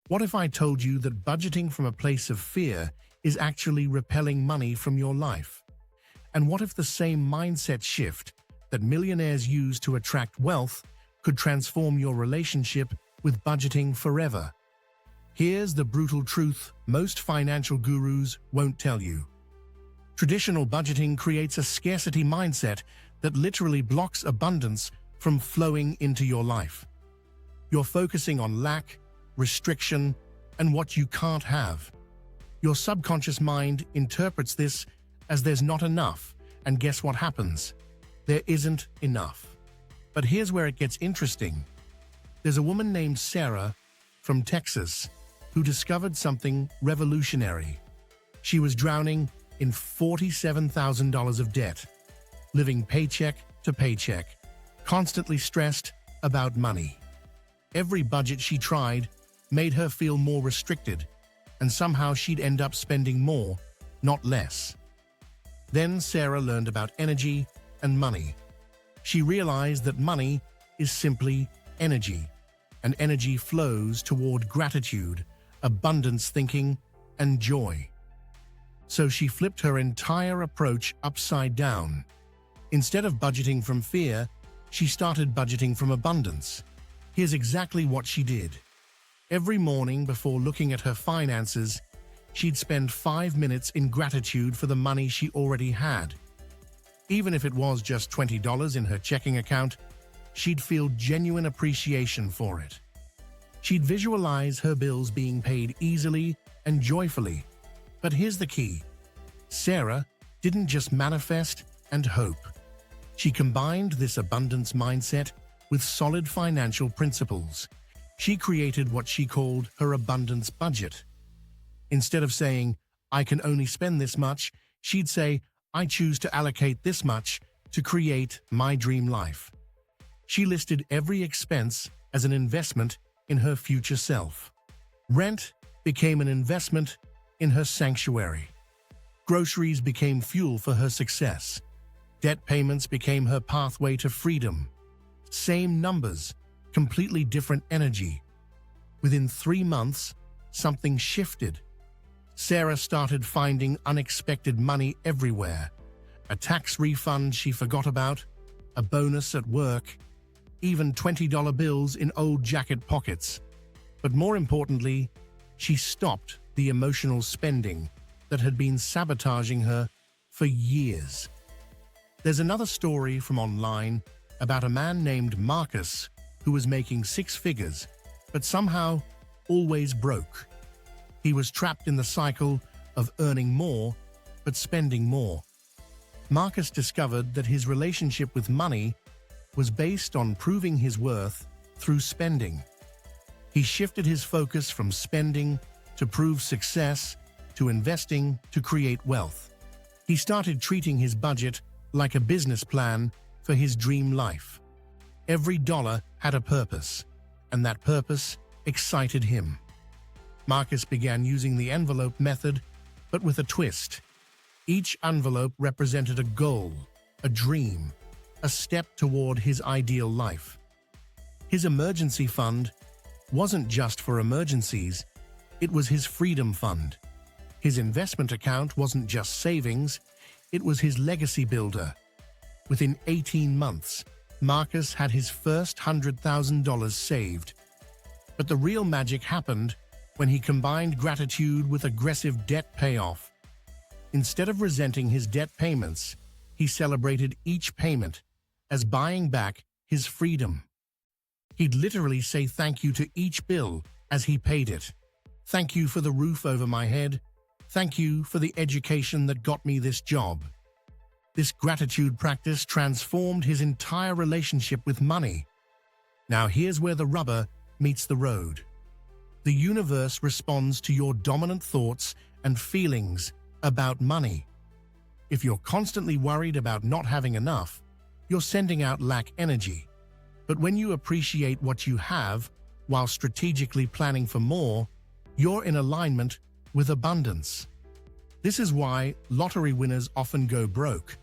What if I told you that budgeting from a place of fear is actually repelling money from your life? And what if the same mindset shift that millionaires use to attract wealth could transform your relationship with budgeting forever? Here's the brutal truth most financial gurus won't tell you. Traditional budgeting creates a scarcity mindset that literally blocks abundance from flowing into your life. You're focusing on lack, restriction, and what you can't have. Your subconscious mind interprets this as there's not enough, and guess what happens? There isn't enough. But here's where it gets interesting. There's a woman named Sarah from Texas who discovered something revolutionary. She was drowning in $47,000 of debt, living paycheck to paycheck, constantly stressed about money. Every budget she tried made her feel more restricted, and somehow she'd end up spending more, not less. Then Sarah learned about energy and money. She realized that money is simply energy, and energy flows toward gratitude, abundance thinking, and joy. So she flipped her entire approach upside down. Instead of budgeting from fear, she started budgeting from abundance. Here's exactly what she did. Every morning before looking at her finances, she'd spend 5 minutes in gratitude for the money she already had. Even if it was just $20 in her checking account, she'd feel genuine appreciation for it. She'd visualize her bills being paid easily and joyfully. But here's the key. Sarah didn't just manifest and hope. She combined this abundance mindset with solid financial principles. She created what she called her abundance budget. Instead of saying, "I can only spend this much," she'd say, "I choose to allocate this much to create my dream life." She listed every expense as an investment in her future self. Rent became an investment in her sanctuary. Groceries became fuel for her success. Debt payments became her pathway to freedom. Same numbers, completely different energy. Within 3 months, something shifted. Sarah started finding unexpected money everywhere. A tax refund she forgot about, a bonus at work, even $20 bills in old jacket pockets. But more importantly, she stopped the emotional spending that had been sabotaging her for years. There's another story from online about a man named Marcus who was making 6 figures, but somehow always broke. He was trapped in the cycle of earning more, but spending more. Marcus discovered that his relationship with money was based on proving his worth through spending. He shifted his focus from spending to prove success to investing to create wealth. He started treating his budget like a business plan for his dream life. Every dollar had a purpose, and that purpose excited him. Marcus began using the envelope method, but with a twist. Each envelope represented a goal, a dream, a step toward his ideal life. His emergency fund wasn't just for emergencies, it was his freedom fund. His investment account wasn't just savings, it was his legacy builder. Within 18 months, Marcus had his first $100,000 saved. But the real magic happened when he combined gratitude with aggressive debt payoff. Instead of resenting his debt payments, he celebrated each payment as buying back his freedom. He'd literally say thank you to each bill as he paid it. Thank you for the roof over my head. Thank you for the education that got me this job. This gratitude practice transformed his entire relationship with money. Now here's where the rubber meets the road. The universe responds to your dominant thoughts and feelings about money. If you're constantly worried about not having enough, you're sending out lack energy. But when you appreciate what you have while strategically planning for more, you're in alignment with abundance. This is why lottery winners often go broke.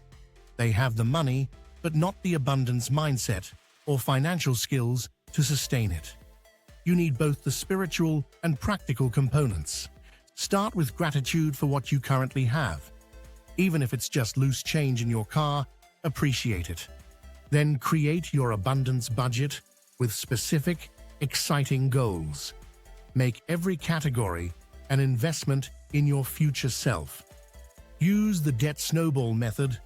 They have the money, but not the abundance mindset or financial skills to sustain it. You need both the spiritual and practical components. Start with gratitude for what you currently have. Even if it's just loose change in your car, appreciate it. Then create your abundance budget with specific, exciting goals. Make every category an investment in your future self. Use the debt snowball method,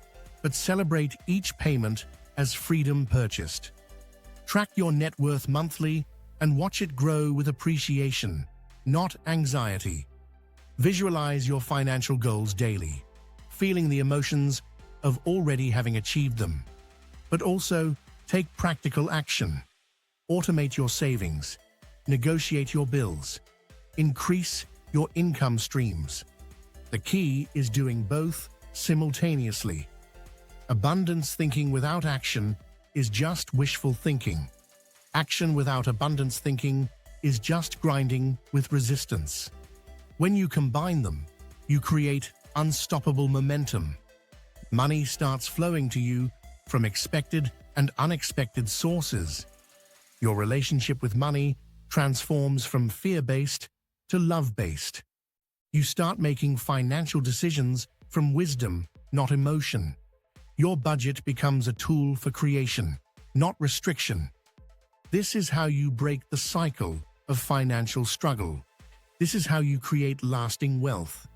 but celebrate each payment as freedom purchased. Track your net worth monthly and watch it grow with appreciation, not anxiety. Visualize your financial goals daily, feeling the emotions of already having achieved them. But also, take practical action. Automate your savings, negotiate your bills, increase your income streams. The key is doing both simultaneously. Abundance thinking without action is just wishful thinking. Action without abundance thinking is just grinding with resistance. When you combine them, you create unstoppable momentum. Money starts flowing to you from expected and unexpected sources. Your relationship with money transforms from fear-based to love-based. You start making financial decisions from wisdom, not emotion. Your budget becomes a tool for creation, not restriction. This is how you break the cycle of financial struggle. This is how you create lasting wealth.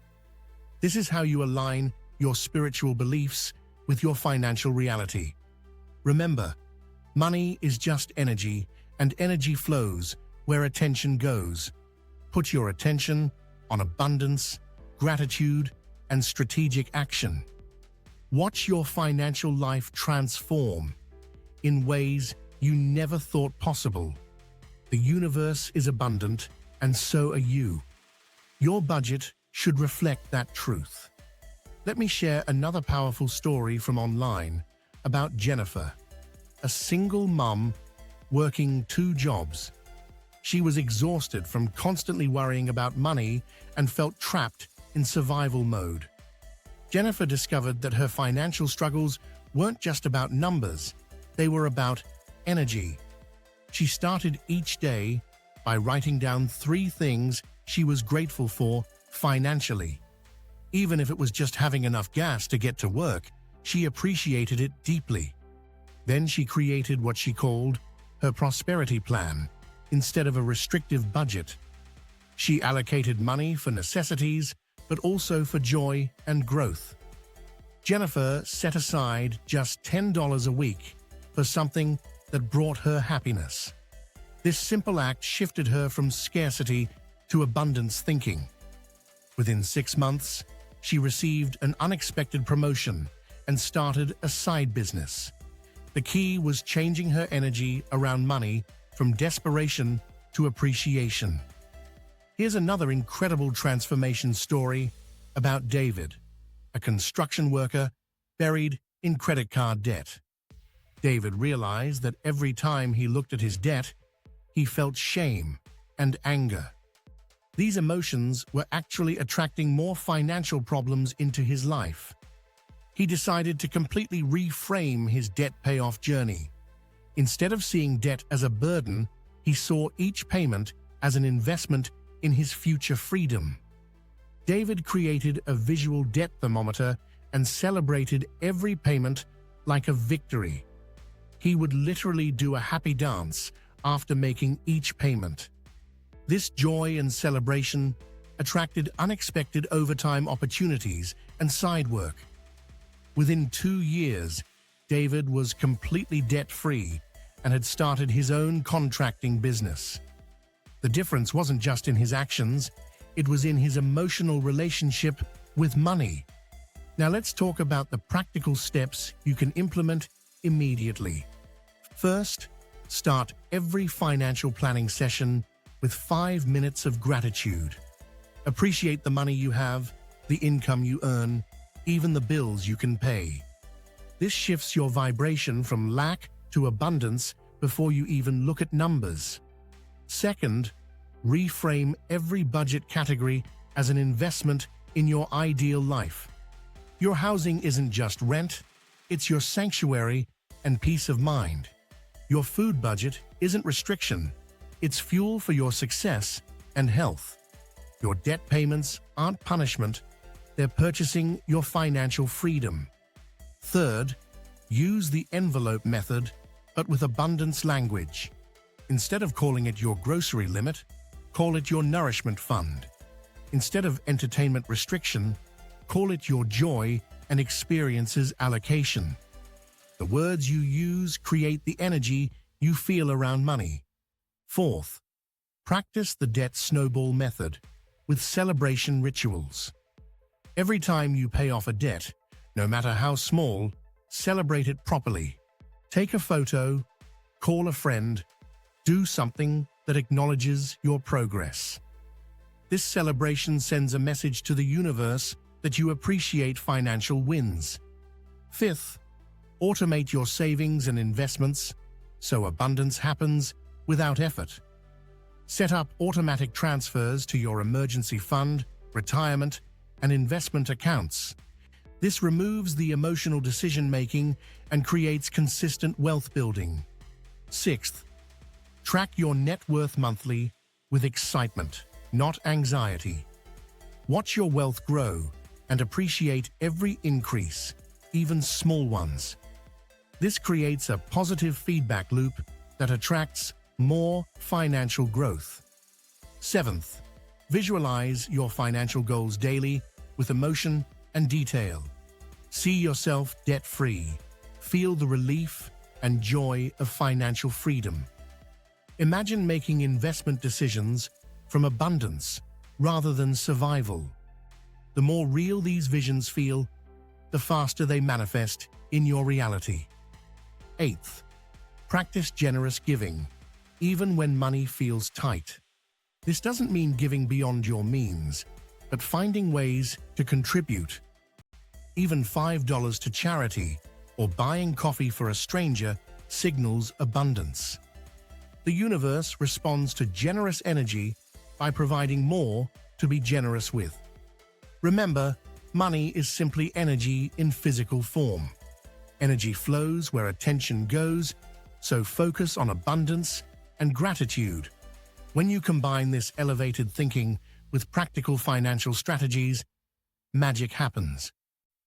This is how you align your spiritual beliefs with your financial reality. Remember, money is just energy, and energy flows where attention goes. Put your attention on abundance, gratitude, and strategic action. Watch your financial life transform in ways you never thought possible. The universe is abundant, and so are you. Your budget should reflect that truth. Let me share another powerful story from online about Jennifer, a single mom working 2 jobs. She was exhausted from constantly worrying about money and felt trapped in survival mode. Jennifer discovered that her financial struggles weren't just about numbers, they were about energy. She started each day by writing down 3 things she was grateful for financially. Even if it was just having enough gas to get to work, she appreciated it deeply. Then she created what she called her prosperity plan instead of a restrictive budget. She allocated money for necessities, but also for joy and growth. Jennifer set aside just $10 a week for something that brought her happiness. This simple act shifted her from scarcity to abundance thinking. Within 6 months, she received an unexpected promotion and started a side business. The key was changing her energy around money from desperation to appreciation. Here's another incredible transformation story about David, a construction worker buried in credit card debt. David realized that every time he looked at his debt, he felt shame and anger. These emotions were actually attracting more financial problems into his life. He decided to completely reframe his debt payoff journey. Instead of seeing debt as a burden, he saw each payment as an investment in his future freedom. David created a visual debt thermometer and celebrated every payment like a victory. He would literally do a happy dance after making each payment. This joy and celebration attracted unexpected overtime opportunities and side work. Within 2 years, David was completely debt-free and had started his own contracting business. The difference wasn't just in his actions, it was in his emotional relationship with money. Now let's talk about the practical steps you can implement immediately. First, start every financial planning session with 5 minutes of gratitude. Appreciate the money you have, the income you earn, even the bills you can pay. This shifts your vibration from lack to abundance before you even look at numbers. Second, reframe every budget category as an investment in your ideal life. Your housing isn't just rent, it's your sanctuary and peace of mind. Your food budget isn't restriction, It's fuel for your success and health. Your debt payments aren't punishment, they're purchasing your financial freedom. Third, use the envelope method, but with abundance language. Instead of calling it your grocery limit, call it your nourishment fund. Instead of entertainment restriction, call it your joy and experiences allocation. The words you use create the energy you feel around money. Fourth, practice the debt snowball method with celebration rituals. Every time you pay off a debt, no matter how small, celebrate it properly. Take a photo, call a friend, do something that acknowledges your progress. This celebration sends a message to the universe that you appreciate financial wins. Fifth, automate your savings and investments so abundance happens without effort. Set up automatic transfers to your emergency fund, retirement, and investment accounts. This removes the emotional decision-making and creates consistent wealth building. Sixth, track your net worth monthly with excitement, not anxiety. Watch your wealth grow and appreciate every increase, even small ones. This creates a positive feedback loop that attracts more financial growth. Seventh, visualize your financial goals daily with emotion and detail. See yourself debt-free. Feel the relief and joy of financial freedom. Imagine making investment decisions from abundance rather than survival. The more real these visions feel, the faster they manifest in your reality. Eighth, practice generous giving, even when money feels tight. This doesn't mean giving beyond your means, but finding ways to contribute. Even $5 to charity or buying coffee for a stranger signals abundance. The universe responds to generous energy by providing more to be generous with. Remember, money is simply energy in physical form. Energy flows where attention goes, so focus on abundance and gratitude. When you combine this elevated thinking with practical financial strategies, magic happens.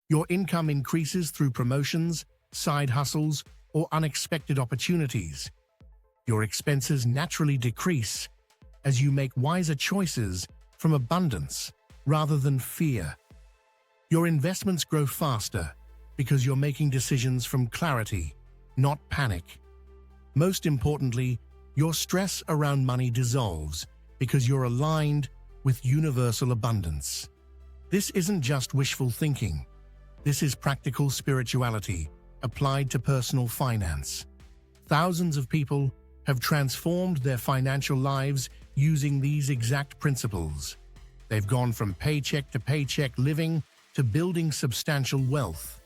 Your income increases through promotions, side hustles, or unexpected opportunities. Your expenses naturally decrease as you make wiser choices from abundance rather than fear. Your investments grow faster because you're making decisions from clarity, not panic. Most importantly, your stress around money dissolves because you're aligned with universal abundance. This isn't just wishful thinking. This is practical spirituality applied to personal finance. Thousands of people have transformed their financial lives using these exact principles. They've gone from paycheck to paycheck living to building substantial wealth.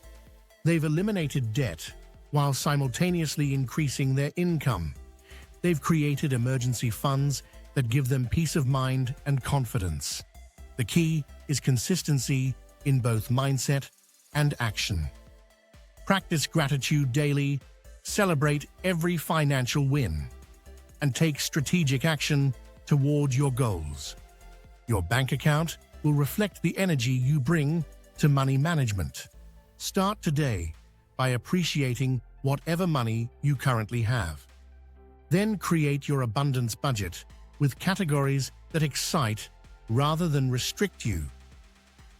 They've eliminated debt while simultaneously increasing their income. They've created emergency funds that give them peace of mind and confidence. The key is consistency in both mindset and action. Practice gratitude daily, celebrate every financial win, and take strategic action toward your goals. Your bank account will reflect the energy you bring to money management. Start today by appreciating whatever money you currently have. Then create your abundance budget with categories that excite rather than restrict you.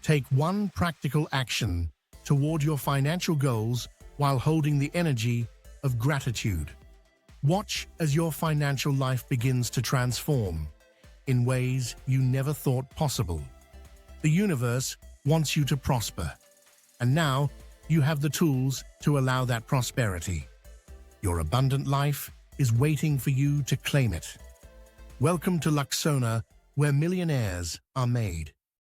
Take one practical action toward your financial goals while holding the energy of gratitude. Watch as your financial life begins to transform in ways you never thought possible. The universe wants you to prosper, and now you have the tools to allow that prosperity. Your abundant life is waiting for you to claim it. Welcome to Luxona, where millionaires are made.